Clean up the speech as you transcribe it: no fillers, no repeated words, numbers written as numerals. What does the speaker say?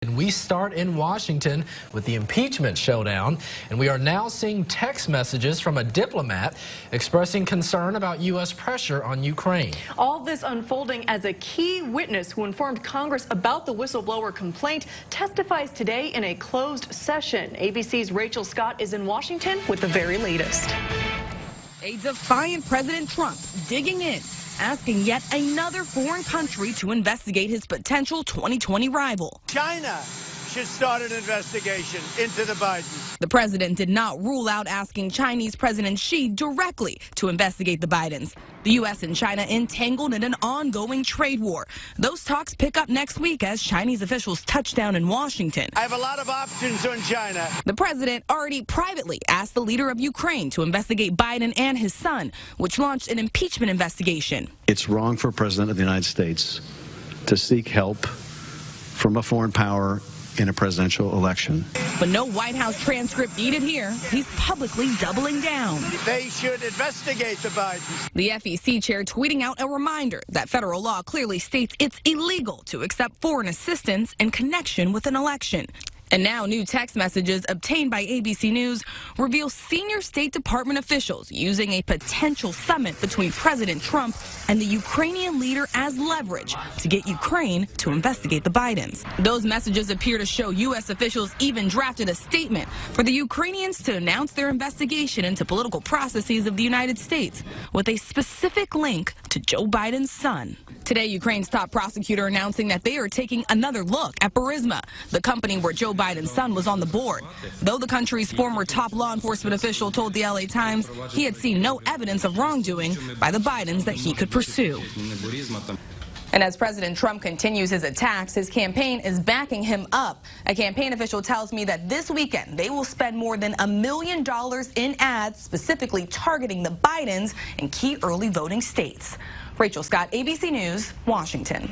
And we start in Washington with the impeachment showdown, and we are now seeing text messages from a diplomat expressing concern about U.S. pressure on Ukraine. All this unfolding as a key witness who informed Congress about the whistleblower complaint testifies today in a closed session. ABC's Rachel Scott is in Washington with the very latest. A defiant President Trump digging in, asking yet another foreign country to investigate his potential 2020 rival. China should start an investigation into the Bidens. The president did not rule out asking Chinese President Xi directly to investigate the Bidens. The U.S. and China entangled in an ongoing trade war. Those talks pick up next week as Chinese officials touch down in Washington. I have a lot of options on China. The president already privately asked the leader of Ukraine to investigate Biden and his son, which launched an impeachment investigation. It's wrong for a president of the United States to seek help from a foreign power in a presidential election. But no White House transcript needed here. He's publicly doubling down. They should investigate the Bidens. The FEC chair tweeting out a reminder that federal law clearly states it's illegal to accept foreign assistance in connection with an election. And now new text messages obtained by ABC News reveal senior State Department officials using a potential summit between President Trump and the Ukrainian leader as leverage to get Ukraine to investigate the Bidens. Those messages appear to show U.S. officials even drafted a statement for the Ukrainians to announce their investigation into political processes of the United States with a specific link to Joe Biden's son. Today, Ukraine's top prosecutor announcing that they are taking another look at Burisma, the company where Joe Biden's son was on the board. Though the country's former top law enforcement official told the LA Times he had seen no evidence of wrongdoing by the Bidens that he could pursue. And as President Trump continues his attacks, his campaign is backing him up. A campaign official tells me that this weekend they will spend more than $1 million in ads specifically targeting the Bidens in key early voting states. Rachel Scott, ABC News, Washington.